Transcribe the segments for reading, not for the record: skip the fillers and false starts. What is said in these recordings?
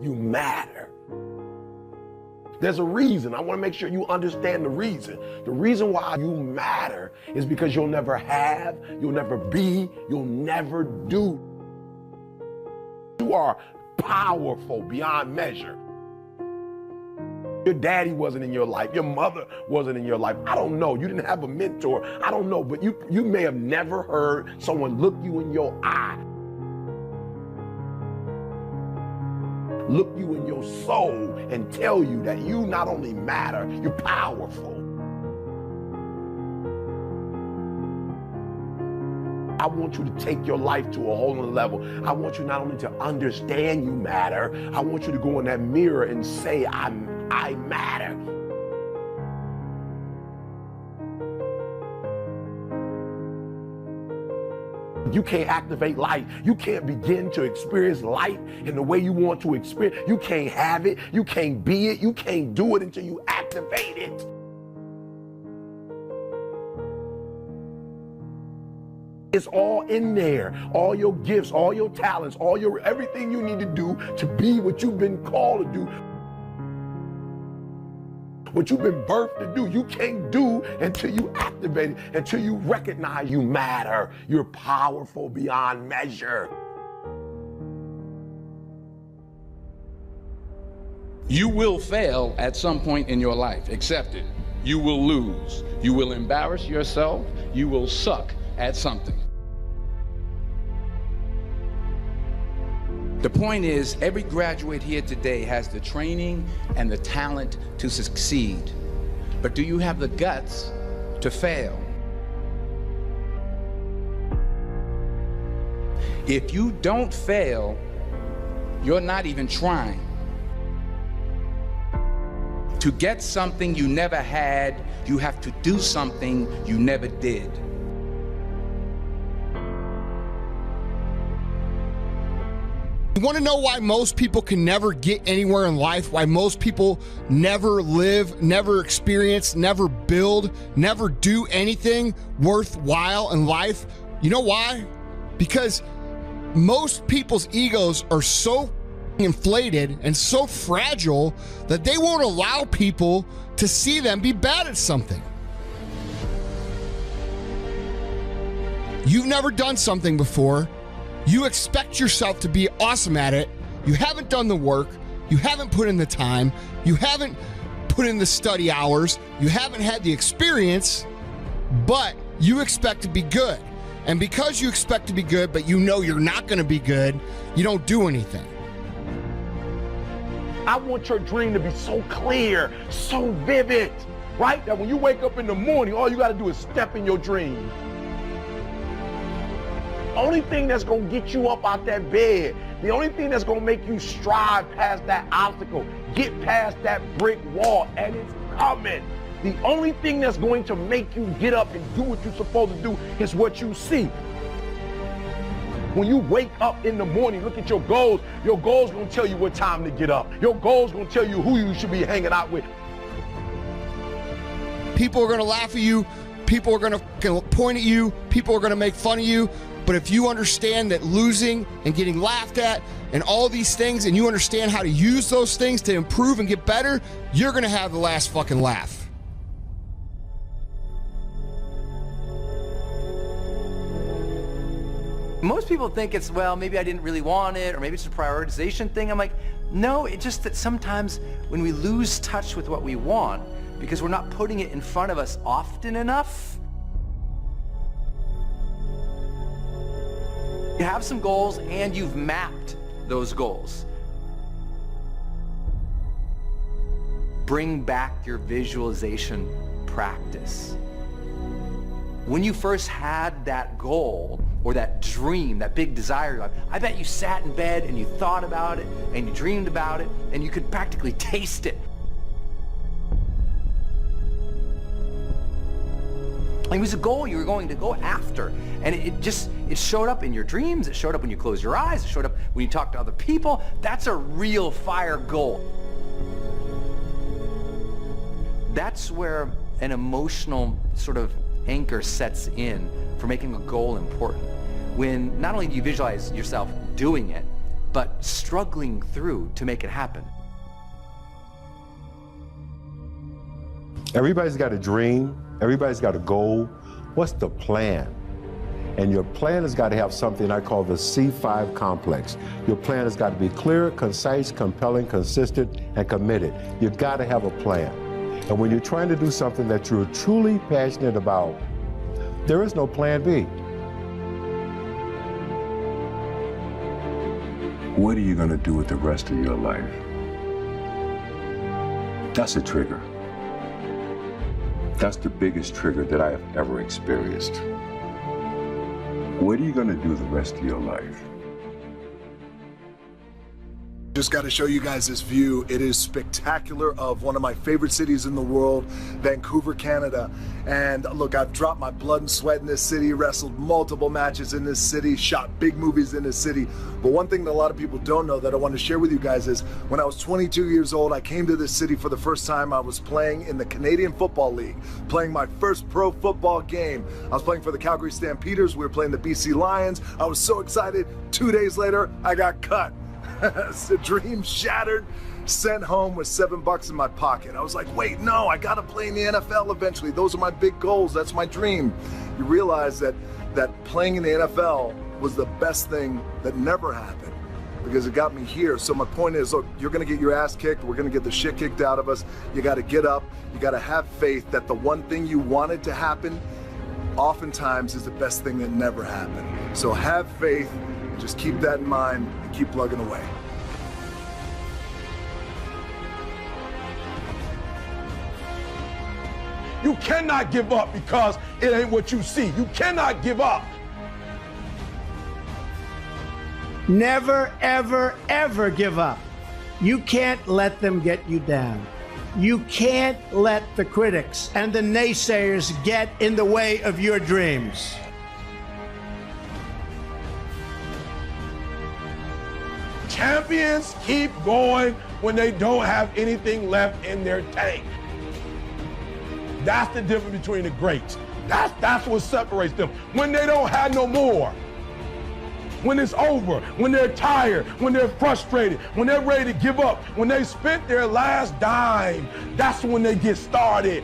you matter. There's a reason. I want to make sure you understand the reason. The reason why you matter is because you'll never have, you'll never be, you'll never do. You are powerful beyond measure. Your daddy wasn't in your life. Your mother wasn't in your life. I don't know. You didn't have a mentor. I don't know. But you may have never heard someone look you in your eye, look you in your soul, and tell you that you not only matter, you're powerful. I want you to take your life to a whole nother level. I want you not only to understand you matter, I want you to go in that mirror and say, I matter. You can't activate life. You can't begin to experience life in the way you want to experience. You can't have it. You can't be it. You can't do it until you activate it. It's all in there. All your gifts, all your talents, everything you need to do to be what you've been called to do. What you've been birthed to do, you can't do until you activate it, until you recognize you matter. You're powerful beyond measure. You will fail at some point in your life. Accept it. You will lose. You will embarrass yourself. You will suck at something. The point is, every graduate here today has the training and the talent to succeed. But do you have the guts to fail? If you don't fail, you're not even trying. To get something you never had, you have to do something you never did. You want to know why most people can never get anywhere in life? Why most people never live, never experience, never build, never do anything worthwhile in life? You know why? Because most people's egos are so inflated and so fragile that they won't allow people to see them be bad at something. You've never done something before. You expect yourself to be awesome at it. You haven't done the work. You haven't put in the time. You haven't put in the study hours. You haven't had the experience, but you expect to be good. And because you expect to be good, but you know you're not going to be good, you don't do anything. I want your dream to be so clear, so vivid, right? That when you wake up in the morning, all you got to do is step in your dream. Only thing that's going to get you up out that bed, the only thing that's going to make you strive past that obstacle, get past that brick wall, and it's coming. The only thing that's going to make you get up and do what you're supposed to do is what you see. When you wake up in the morning, look at your goals going to tell you what time to get up. Your goals going to tell you who you should be hanging out with. People are going to laugh at you. People are going to point at you. People are going to make fun of you. But if you understand that losing and getting laughed at and all these things, and you understand how to use those things to improve and get better, you're going to have the last fucking laugh. Most people think it's, well, maybe I didn't really want it, or maybe it's a prioritization thing. I'm like, no, it's just that sometimes when we lose touch with what we want, because we're not putting it in front of us often enough, you have some goals and you've mapped those goals. Bring back your visualization practice. When you first had that goal or that dream, that big desire, I bet you sat in bed and you thought about it and you dreamed about it and you could practically taste it. It was a goal you were going to go after, and it showed up in your dreams, it showed up when you closed your eyes, it showed up when you talked to other people. That's a real fire goal. That's where an emotional sort of anchor sets in for making a goal important. When not only do you visualize yourself doing it, but struggling through to make it happen. Everybody's got a dream. Everybody's got a goal. What's the plan? And your plan has got to have something I call the C5 complex. Your plan has got to be clear, concise, compelling, consistent, and committed. You've got to have a plan. And when you're trying to do something that you're truly passionate about, there is no plan B. What are you going to do with the rest of your life? That's a trigger. That's the biggest trigger that I have ever experienced. What are you going to do the rest of your life? Just got to show you guys this view. It is spectacular of one of my favorite cities in the world, Vancouver, Canada. And look, I've dropped my blood and sweat in this city, wrestled multiple matches in this city, shot big movies in this city. But one thing that a lot of people don't know that I want to share with you guys is when I was 22 years old, I came to this city for the first time. I was playing in the Canadian Football League, playing my first pro football game. I was playing for the Calgary Stampeders. We were playing the BC Lions. I was so excited. 2 days later, I got cut. The dream shattered, sent home with $7 in my pocket. I was like, wait, no, I gotta play in the NFL eventually. Those are my big goals, that's my dream. You realize that playing in the NFL was the best thing that never happened because it got me here. So my point is, look, you're gonna get your ass kicked, we're gonna get the shit kicked out of us. You gotta get up, you gotta have faith that the one thing you wanted to happen oftentimes is the best thing that never happened. So have faith, just keep that in mind and keep plugging away. You cannot give up because it ain't what you see. You cannot give up. Never, ever, ever give up. You can't let them get you down. You can't let the critics and the naysayers get in the way of your dreams. Champions keep going when they don't have anything left in their tank. That's the difference between the greats. That's what separates them. When they don't have no more. When it's over, when they're tired, when they're frustrated, when they're ready to give up, when they spent their last dime, that's when they get started.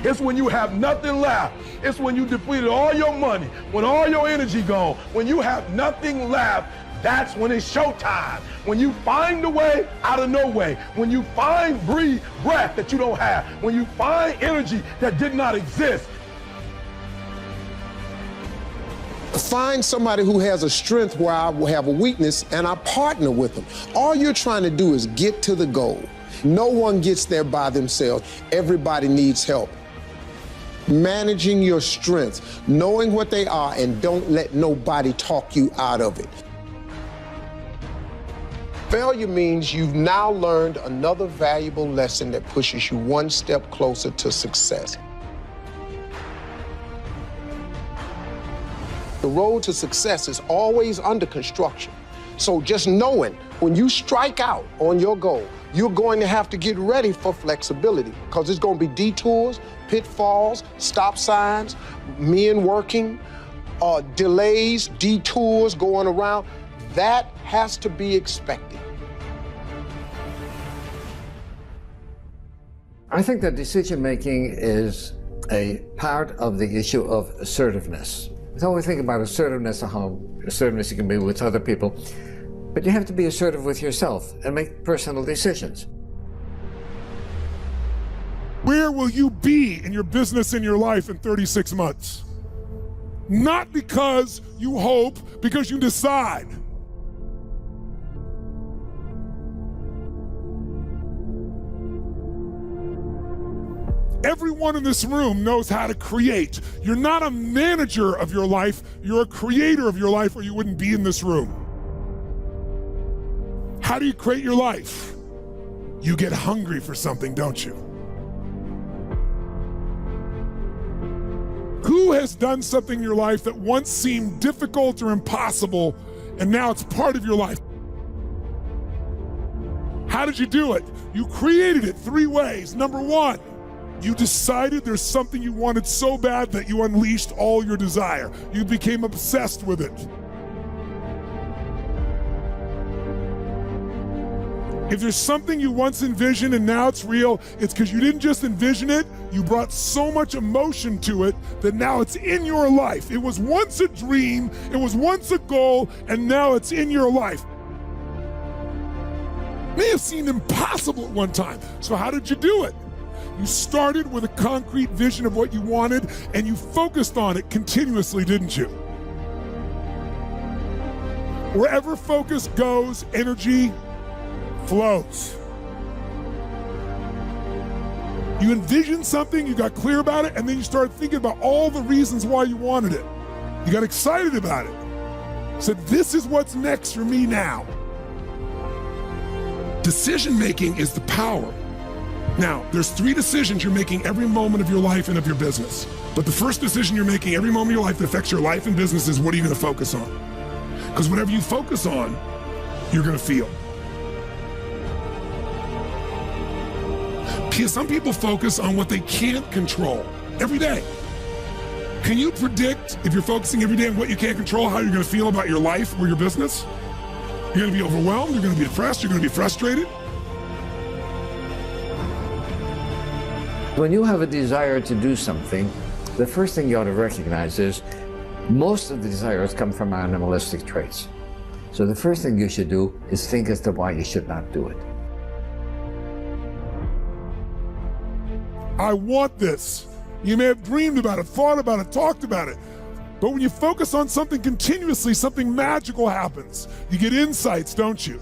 It's when you have nothing left. It's when you depleted all your money, when all your energy gone, when you have nothing left, that's when it's showtime. When you find a way out of no way, when you find breath that you don't have, when you find energy that did not exist. Find somebody who has a strength where I will have a weakness and I partner with them. All you're trying to do is get to the goal. No one gets there by themselves. Everybody needs help. Managing your strengths, knowing what they are, and don't let nobody talk you out of it. Failure means you've now learned another valuable lesson that pushes you one step closer to success. The road to success is always under construction. So just knowing when you strike out on your goal, you're going to have to get ready for flexibility because there's going to be detours, pitfalls, stop signs, men working, delays, detours going around. That has to be expected. I think that decision-making is a part of the issue of assertiveness. So we think about assertiveness and how assertiveness you can be with other people, but you have to be assertive with yourself and make personal decisions. Where will you be in your business, in your life in 36 months? Not because you hope, because you decide. Everyone in this room knows how to create. You're not a manager of your life, you're a creator of your life, or you wouldn't be in this room. How do you create your life? You get hungry for something, don't you? Who has done something in your life that once seemed difficult or impossible, and now it's part of your life? How did you do it? You created it 3 ways. Number 1, You decided there's something you wanted so bad that you unleashed all your desire. You became obsessed with it. If there's something you once envisioned and now it's real, it's because you didn't just envision it, you brought so much emotion to it that now it's in your life. It was once a dream, it was once a goal, and now it's in your life. May have seemed impossible at one time. So how did you do it? You started with a concrete vision of what you wanted and you focused on it continuously, didn't you? Wherever focus goes, energy flows. You envisioned something, you got clear about it, and then you started thinking about all the reasons why you wanted it. You got excited about it. Said, this is what's next for me now. Decision making is the power. Now, there's 3 decisions you're making every moment of your life and of your business. But the first decision you're making every moment of your life that affects your life and business is what are you going to focus on? Because whatever you focus on, you're going to feel. Because some people focus on what they can't control every day. Can you predict, if you're focusing every day on what you can't control, how you're going to feel about your life or your business? You're going to be overwhelmed, you're going to be depressed, you're going to be frustrated. When you have a desire to do something, the first thing you ought to recognize is most of the desires come from animalistic traits. So the first thing you should do is think as to why you should not do it. I want this. You may have dreamed about it, thought about it, talked about it. But when you focus on something continuously, something magical happens. You get insights, don't you?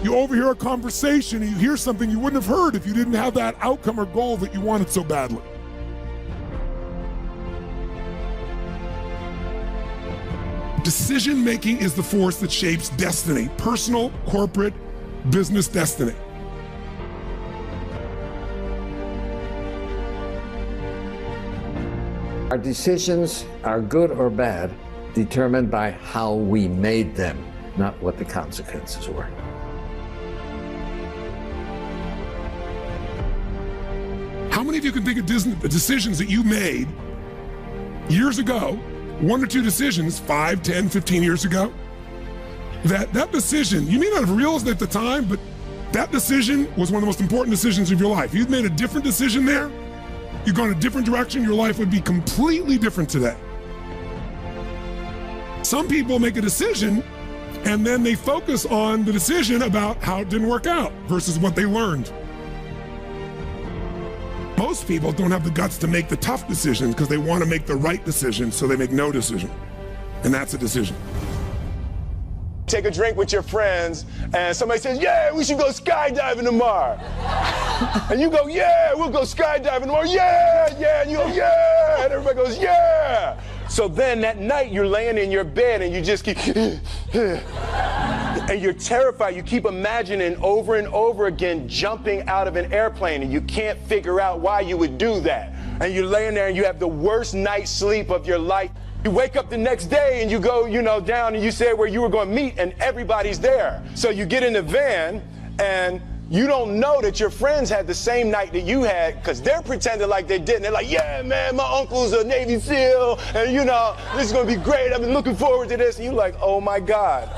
You overhear a conversation and you hear something you wouldn't have heard if you didn't have that outcome or goal that you wanted so badly. Decision making is the force that shapes destiny, personal, corporate, business destiny. Our decisions are good or bad determined by how we made them, not what the consequences were. How many of you can think of decisions that you made years ago, 1 or 2 decisions, 5, 10, 15 years ago, that decision, you may not have realized it at the time, but that decision was one of the most important decisions of your life. You've made a different decision there, you've gone a different direction, your life would be completely different today. Some people make a decision and then they focus on the decision about how it didn't work out versus what they learned. Most people don't have the guts to make the tough decisions because they want to make the right decision, so they make no decision. And that's a decision. Take a drink with your friends and somebody says, yeah, we should go skydiving tomorrow. And you go, yeah, we'll go skydiving tomorrow. Yeah, yeah. And you go, yeah. And everybody goes, yeah. So then that night you're laying in your bed and you just keep, and you're terrified. You keep imagining over and over again jumping out of an airplane and you can't figure out why you would do that. And you're laying there and you have the worst night's sleep of your life. You wake up the next day and you go, down and you say where you were going to meet and everybody's there. So you get in the van and you don't know that your friends had the same night that you had because they're pretending like they didn't. They're like, yeah, man, my uncle's a Navy SEAL and this is going to be great. I've been looking forward to this. And you're like, oh my God.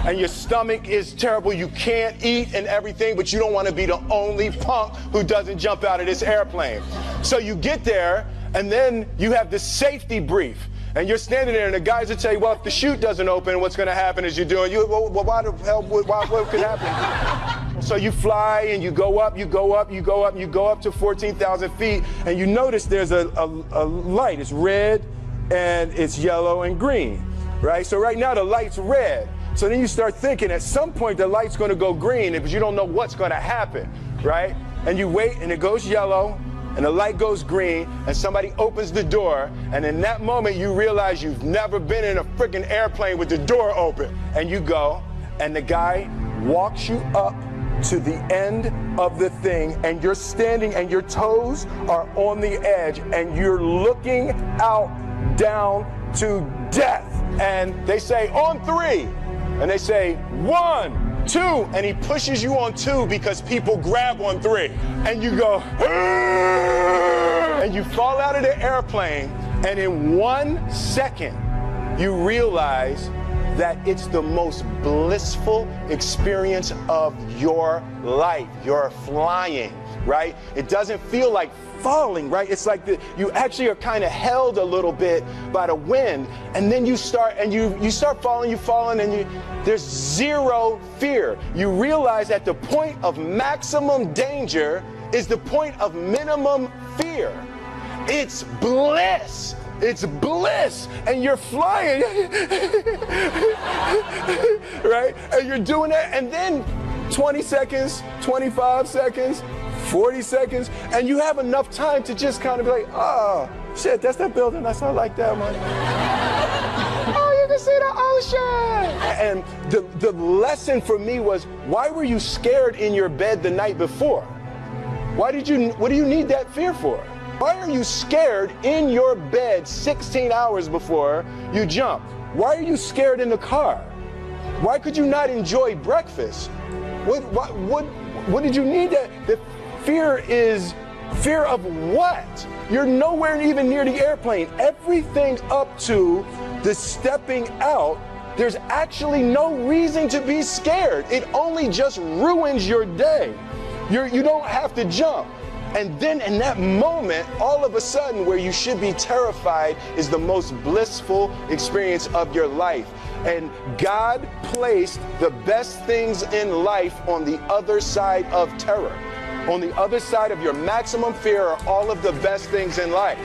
And your stomach is terrible. You can't eat and everything, but you don't want to be the only punk who doesn't jump out of this airplane. So you get there and then you have this safety brief. And you're standing there and the guys will tell you, well, if the chute doesn't open, what's going to happen is well, why the hell, what could happen? So you fly and you go up to 14,000 feet and you notice there's a light. It's red and it's yellow and green, right? So right now the light's red. So then you start thinking at some point the light's going to go green because you don't know what's going to happen, right? And you wait and it goes yellow. And the light goes green, and somebody opens the door, and in that moment you realize you've never been in a freaking airplane with the door open. And you go, and the guy walks you up to the end of the thing, and you're standing, and your toes are on the edge, and you're looking out down to death. And they say, on 3, and they say, 1, 2, and he pushes you on 2 because people grab on 3. And you go, and you fall out of the airplane, and in 1 second, you realize that it's the most blissful experience of your life. You're flying, right? It doesn't feel like falling, right? It's like you actually are kind of held a little bit by the wind, and then you start falling, and there's zero fear. You realize that the point of maximum danger is the point of minimum fear. It's bliss. It's bliss, and you're flying, right? And you're doing that, and then 20 seconds, 25 seconds, 40 seconds, and you have enough time to just kind of be like, oh, shit, that's that building. That's not like that one. Oh, you can see the ocean. And the lesson for me was, why were you scared in your bed the night before? What do you need that fear for? Why are you scared in your bed 16 hours before you jump? Why are you scared in the car? Why could you not enjoy breakfast? What did you need that? The fear is fear of what? You're nowhere even near the airplane. Everything up to the stepping out, there's actually no reason to be scared. It only just ruins your day. You don't have to jump. And then in that moment, all of a sudden, where you should be terrified is the most blissful experience of your life. And God placed the best things in life on the other side of terror. On the other side of your maximum fear are all of the best things in life.